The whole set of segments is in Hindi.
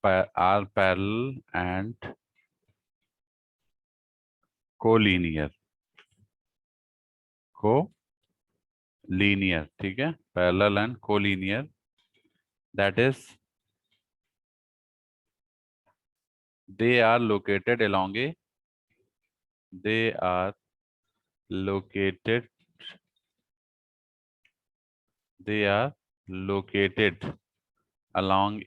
are parallel and collinear. Co-linear, ठीक है, parallel and collinear. That is, they are located along a. They are located. They are located along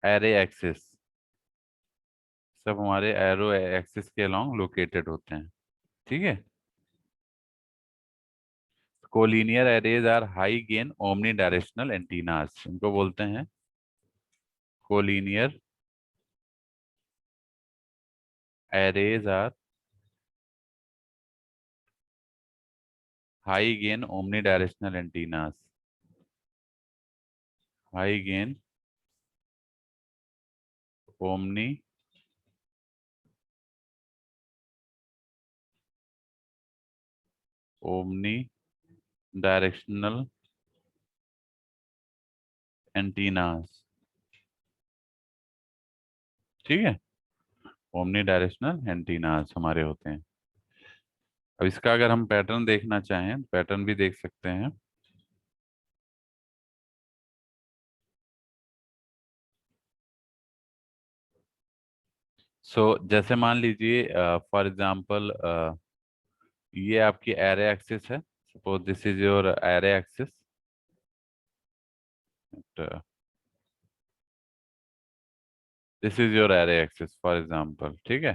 array axis. सब हमारे एरो एक्सिस के अलोंग लोकेटेड होते हैं, ठीक है. Collinear arrays are high gain omni directional antennas, इनको बोलते हैं collinear arrays are high gain omni directional antennas. High gain omni omni directional antennas, ठीक है. ओमनी डायरेक्शनल एंटीनास हमारे होते हैं. अब इसका अगर हम पैटर्न देखना चाहें, पैटर्न भी देख सकते हैं. जैसे मान लीजिए फॉर एग्जांपल ये आपकी एरे एक्सिस है. Suppose this is your array axis. This is your array axis for example, ठीक है.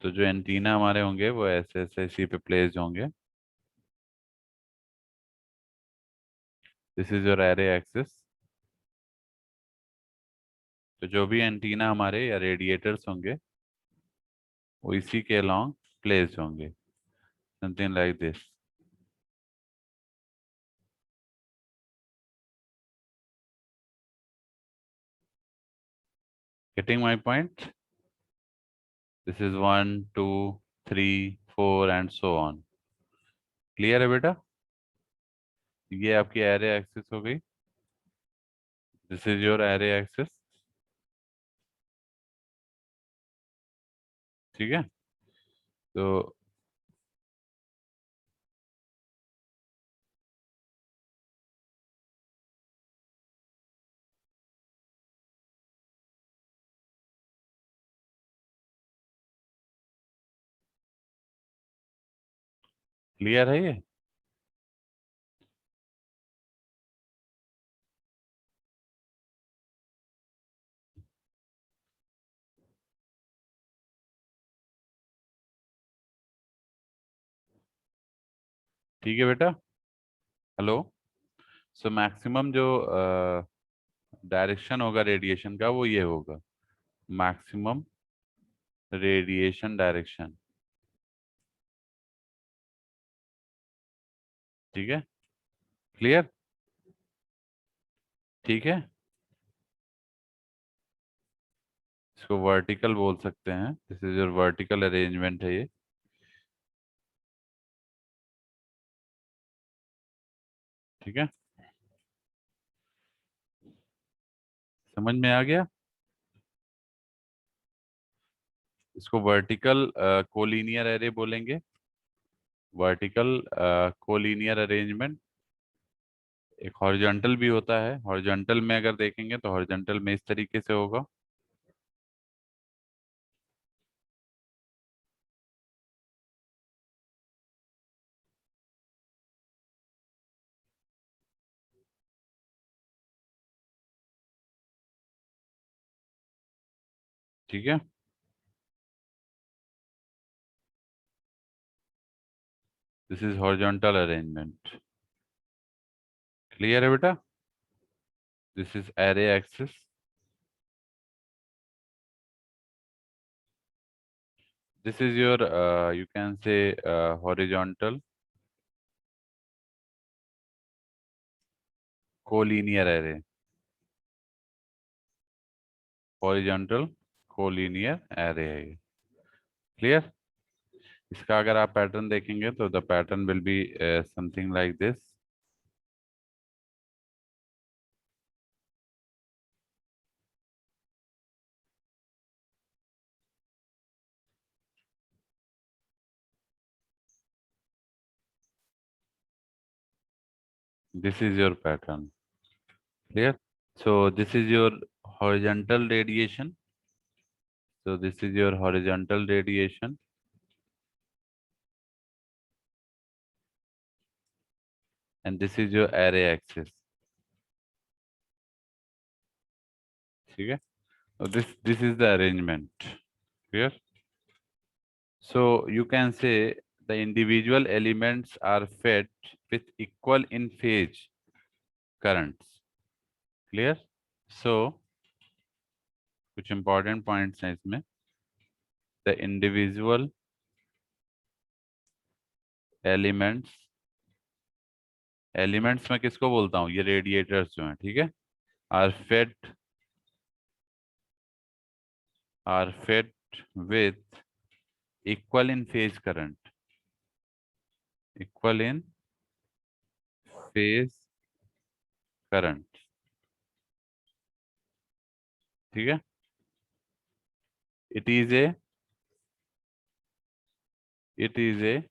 तो जो एंटीना हमारे होंगे वो ऐसे ऐसे इसी पे प्लेस होंगे. This is your array axis. तो जो भी एंटीना हमारे या रेडिएटर्स होंगे वो इसी के अलोंग प्लेस होंगे, something like this. Getting my point. This is 1 2 3 4 and so on. Clear है बेटा. ये आपकी एरे एक्सिस हो गई. This is your array axis, ठीक है. तो क्लियर है ये. ठीक है बेटा. हेलो. मैक्सिमम जो डायरेक्शन होगा रेडिएशन का वो ये होगा, मैक्सिमम रेडिएशन डायरेक्शन, ठीक है. क्लियर. ठीक है. इसको वर्टिकल बोल सकते हैं. This is your vertical arrangement है ये, ठीक है. समझ में आ गया. इसको वर्टिकल कोलिनियर एरे बोलेंगे. Vertical collinear arrangement. एक हॉरिजॉन्टल भी होता है. हॉरिजॉन्टल में अगर देखेंगे तो हॉरिजॉन्टल में इस तरीके से होगा. ठीक है. This is horizontal arrangement. Clear है बेटा. This is array axis. This is your, you can say, horizontal collinear array. Horizontal collinear array है ये. क्लियर. इसका अगर आप पैटर्न देखेंगे तो the pattern will be something like this. This is your pattern. Clear? So this is your horizontal radiation. So this is your horizontal radiation. And this is your array axis. ठीक है? So this is the arrangement. Clear? So you can say the individual elements are fed with equal in phase currents. Clear? So कुछ important points हैं इसमें. The individual elements में किसको बोलता हूँ? ये रेडिएटर्स जो हैं, ठीक है, are fed with equal in phase current. Equal in phase current. ठीक है? It is a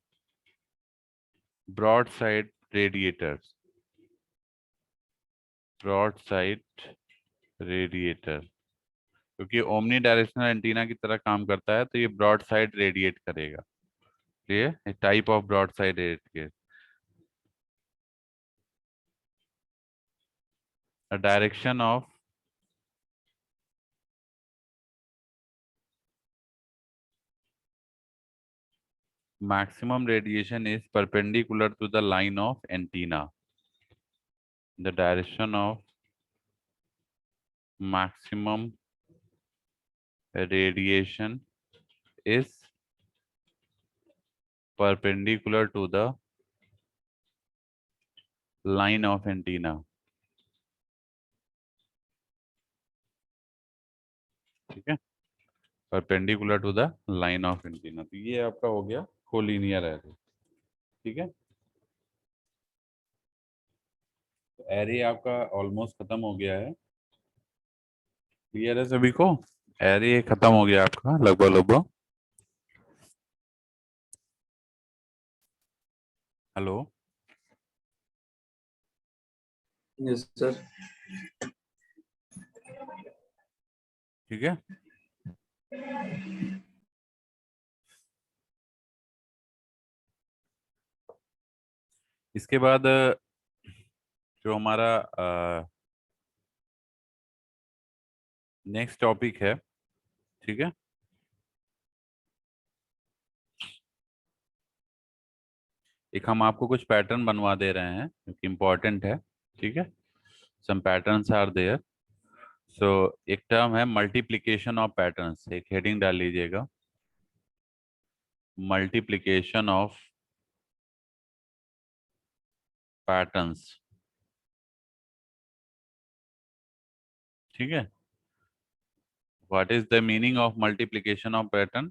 broadside radiators. Broadside radiator. क्योंकि ओमनी डायरेक्शनल एंटीना की तरह काम करता है, तो ये ब्रॉड साइड रेडिएट करेगा. ये type of broad side radiate. The direction of maximum radiation is perpendicular to the line of antenna. The direction of maximum radiation is perpendicular to the line of antenna. ठीक है? Perpendicular to the line of antenna. तो ये आपका हो गया कोलिनियर एरे. ठीक है? तो एरे आपका ऑलमोस्ट खत्म हो गया है. क्लियर है सभी को? एरे खत्म हो गया आपका लगभग लगभग. हेलो. Yes sir. ठीक है? इसके बाद जो हमारा नेक्स्ट टॉपिक है, ठीक है, एक हम आपको कुछ पैटर्न बनवा दे रहे हैं जो कि इम्पोर्टेंट है. ठीक है? Some patterns are there. So एक टर्म है मल्टीप्लिकेशन ऑफ पैटर्न्स. एक हेडिंग डाल लीजिएगा, मल्टीप्लिकेशन ऑफ पैटर्न्स. ठीक है? What is the meaning of multiplication of pattern?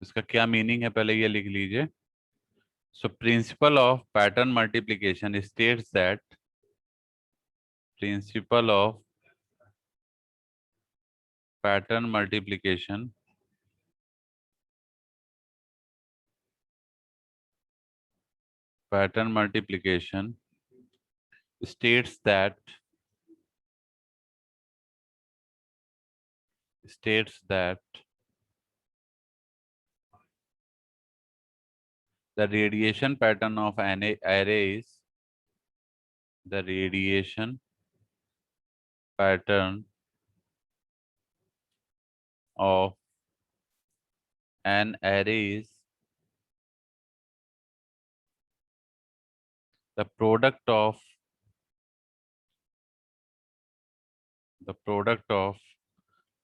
इसका क्या मीनिंग है पहले ये लिख लीजिए. So principle of pattern multiplication states that principle of pattern multiplication states that the radiation pattern of an array is the radiation pattern of an array is the product of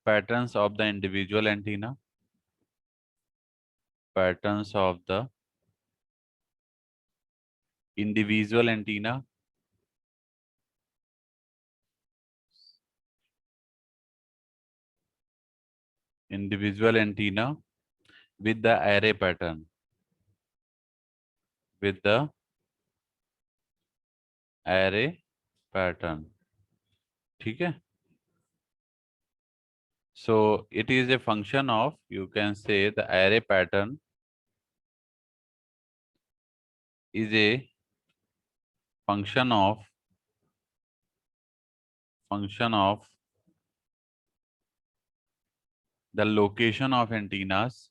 patterns of the individual antenna, patterns of the individual antenna with the array pattern, with the array pattern. ठीक है? So it is a function of, you can say, the array pattern is a function of the location of antennas,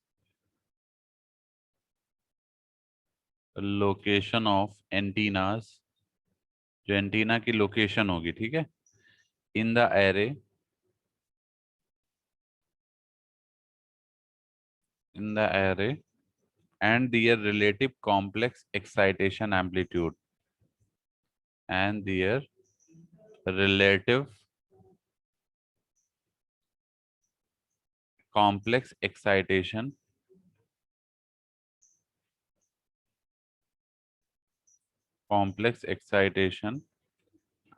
जो एंटीना की लोकेशन होगी, ठीक है, in the array, and their relative complex excitation amplitude, and their relative complex excitation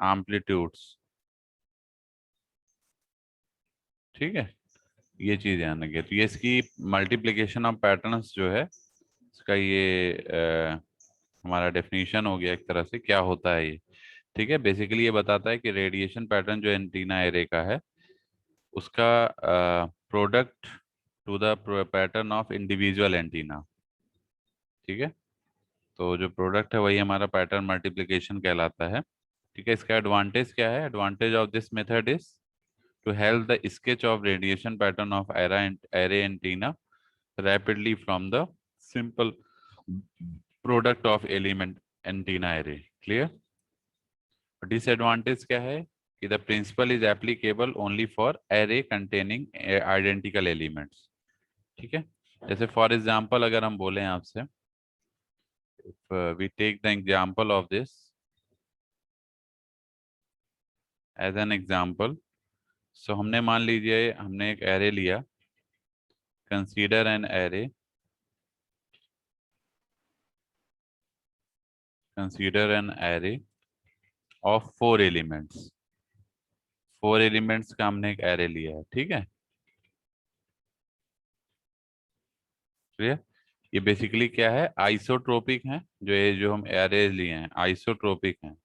amplitudes, ठीक है, ये चीज ध्यान रखिए। तो ये इसकी मल्टीप्लिकेशन ऑफ पैटर्न्स जो है, इसका ये हमारा डेफिनेशन हो गया एक तरह से, क्या होता है ये, ठीक है। बेसिकली ये बताता है कि रेडिएशन पैटर्न जो एंटीना एरे का है, उसका product to the pattern of individual antenna, ठीक है। तो जो प्रोडक्ट है वही हमारा पैटर्न मल्टीप्लिकेशन कहलाता है, ठीक है। इसका एडवांटेज क्या है? Advantage of this method is to help the sketch of radiation pattern of array antenna rapidly from the simple product of element antenna array. Clear? Disadvantage क्या है कि the principle is applicable only for array containing identical elements, ठीक है। जैसे फॉर एग्जांपल अगर हम बोलें आपसे, we take the example of this as an example, so हमने मान लीजिए हमने एक एरे लिया, consider an array, of 4 elements, 4 elements का हमने एक एरे लिया है, ठीक है। क्लियर? ये बेसिकली क्या है? आइसोट्रोपिक है, जो हम एरे लिए हैं आइसोट्रोपिक हैं,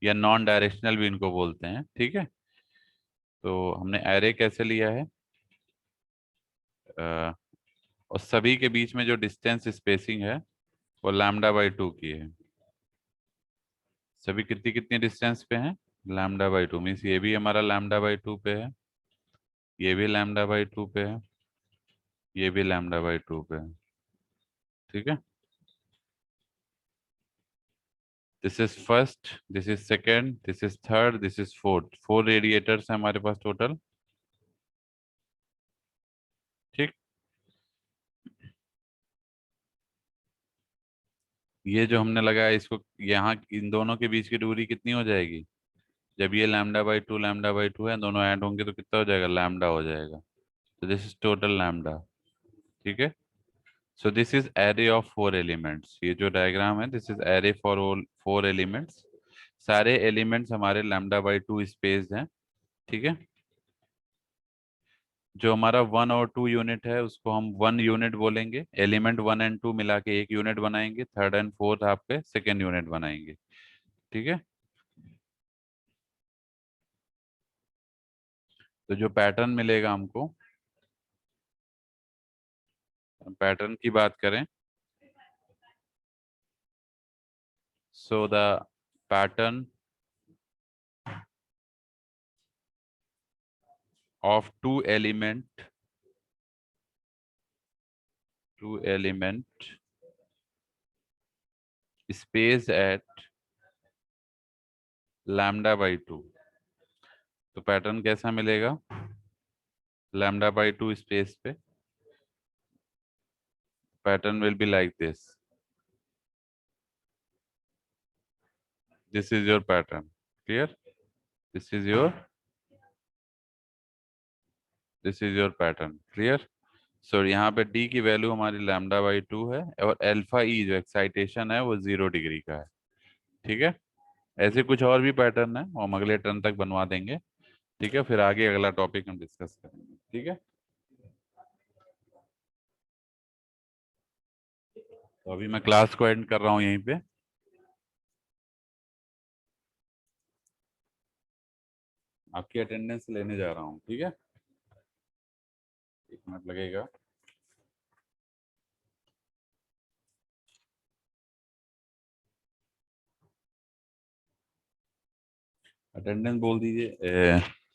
या नॉन डायरेक्शनल भी इनको बोलते हैं, ठीक है। तो हमने एरे कैसे लिया है, और सभी के बीच में जो डिस्टेंस स्पेसिंग है वो λ/2 की है। सभी कितनी कितनी डिस्टेंस पे हैं? λ/2 मीन्स ये भी हमारा λ/2 पे है, ये भी λ/2 पे है, ये भी λ/2 पे है, ठीक है। This is first, this is second, this is third, this is fourth, 4 radiators हैं हमारे पास टोटल, ठीक। ये जो हमने लगाया इसको, यहाँ इन दोनों के बीच की दूरी कितनी हो जाएगी? जब ये λ/2 है, दोनों ऐड होंगे तो कितना हो जाएगा? लैम्डा हो जाएगा। तो दिस इज टोटल लैम्डा, ठीक है। So this is array of 4 elements, ये जो डायग्राम है this is array for all 4 elements, सारे एलिमेंट्स हमारे λ/2 स्पेस हैं, ठीक है। जो हमारा 1 और 2 यूनिट है उसको हम 1 यूनिट बोलेंगे, एलिमेंट 1 एंड 2 मिला के 1 यूनिट बनाएंगे, थर्ड एंड फोर्थ आपके सेकेंड यूनिट बनाएंगे, ठीक है। तो जो पैटर्न मिलेगा हमको, पैटर्न की बात करें, so the pattern of two element spaced at λ/2, तो पैटर्न कैसा मिलेगा? λ/2 स्पेस पे pattern will be like this is your pattern. Clear? This is your pattern. Clear? So यहाँ पे डी की वैल्यू हमारी λ/2 है, और अल्फा ई जो एक्साइटेशन है वो 0 डिग्री का है, ठीक है। ऐसे कुछ और भी पैटर्न है वो हम अगले टर्न तक बनवा देंगे, ठीक है। फिर आगे अगला टॉपिक हम डिस्कस करेंगे, ठीक है। तो अभी मैं क्लास को एंड कर रहा हूँ यहीं पे, आपकी अटेंडेंस लेने जा रहा हूँ, ठीक है। 1 मिनट लगेगा। अटेंडेंस बोल दीजिए।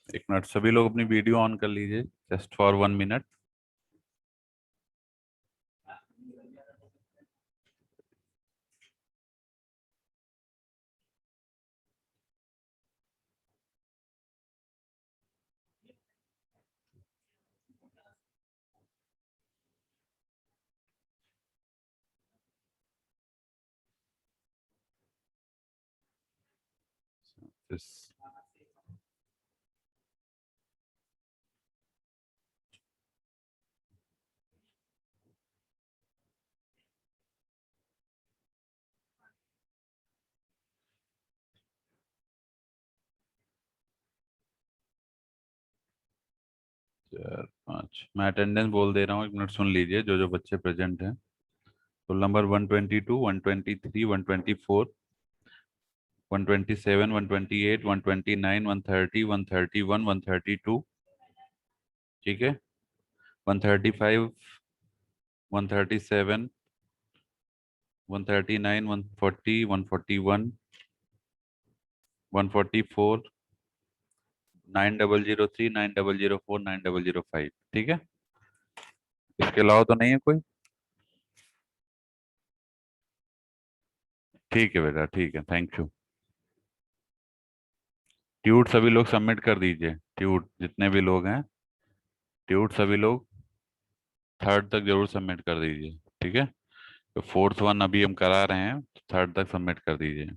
एक मिनट, सभी लोग अपनी वीडियो ऑन कर लीजिए जस्ट फॉर 1 मिनट। This- चार पाँच, मैं अटेंडेंस बोल दे रहा हूँ, एक मिनट सुन लीजिए जो जो बच्चे प्रेजेंट हैं। तो नंबर 122, 123, 124, 127, 128, 129, 130, 131, 132, ठीक है, 135, 137, 139, 140, 141, 144, 9003, 9004, 9005, ठीक है। इसके अलावा तो नहीं है कोई? ठीक है बेटा, ठीक है, थैंक यू। ट्यूट सभी लोग सबमिट कर दीजिए, ट्यूट जितने भी लोग हैं, ट्यूट सभी लोग थर्ड तक जरूर सबमिट कर दीजिए, ठीक है। तो फोर्थ वन अभी हम करा रहे हैं, थर्ड तक सबमिट कर दीजिए।